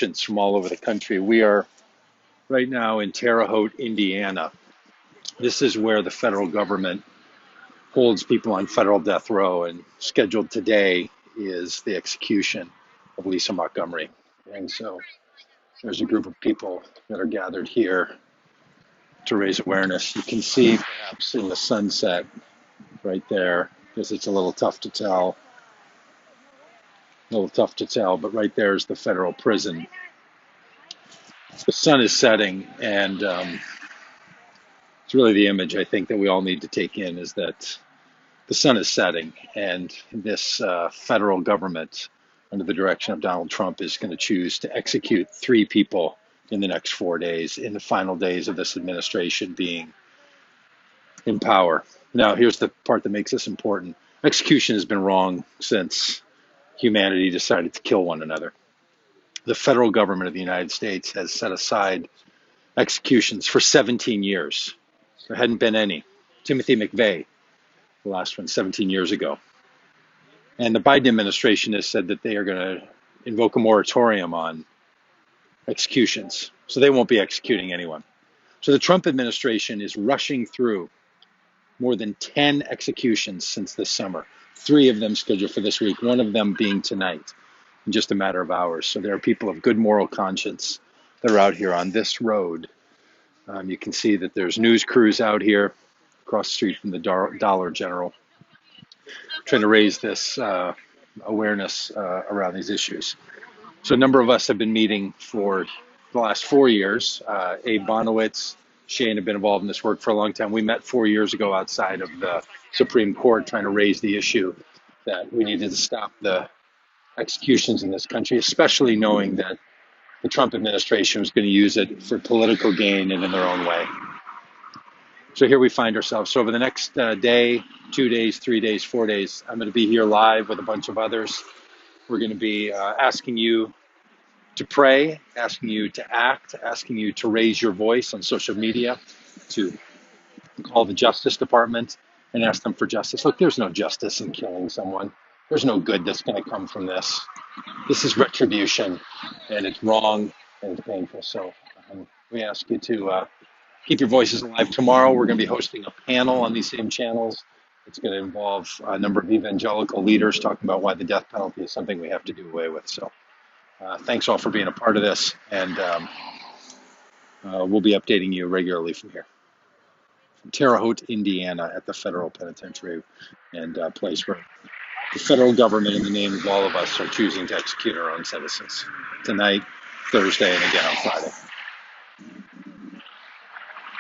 from all over the country. We are right now in Terre Haute, Indiana. This is where the federal government holds people on federal death row, and scheduled today is the execution of Lisa Montgomery. And so there's a group of people that are gathered here to raise awareness. You can see perhaps in the sunset right there, because it's a little tough to tell, but right there is the federal prison. The sun is setting, and it's really the image I think that we all need to take in, is that the sun is setting, and this federal government, under the direction of Donald Trump, is going to choose to execute 3 people in the next 4 days, in the final days of this administration being in power. Now, here's the part that makes this important. Execution has been wrong since humanity decided to kill one another. The federal government of the United States has set aside executions for 17 years. There hadn't been any. Timothy McVeigh, the last one, 17 years ago. And the Biden administration has said that they are going to invoke a moratorium on executions, so they won't be executing anyone. So the Trump administration is rushing through more than 10 executions since this summer, 3 of them scheduled for this week, one of them being tonight, in just a matter of hours. So there are people of good moral conscience that are out here on this road. You can see that there's news crews out here across the street from the Dollar General, trying to raise this awareness around these issues. So a number of us have been meeting for the last 4 years. Abe Bonowitz, Shane have been involved in this work for a long time. We met 4 years ago outside of the Supreme Court trying to raise the issue that we needed to stop the executions in this country, especially knowing that the Trump administration was going to use it for political gain and in their own way. So here we find ourselves. So over the next day, 2 days, 3 days, 4 days, I'm going to be here live with a bunch of others. We're going to be asking you to pray, asking you to act, asking you to raise your voice on social media, to call the Justice Department and ask them for justice. Look, there's no justice in killing someone. There's no good that's going to come from this. This is retribution, and it's wrong, and it's painful. So we ask you to keep your voices alive. Tomorrow, we're going to be hosting a panel on these same channels. It's going to involve a number of evangelical leaders talking about why the death penalty is something we have to do away with. So thanks all for being a part of this, and we'll be updating you regularly from here. From Terre Haute, Indiana, at the federal penitentiary and place where the federal government, in the name of all of us, are choosing to execute our own citizens tonight, Thursday, and again on Friday.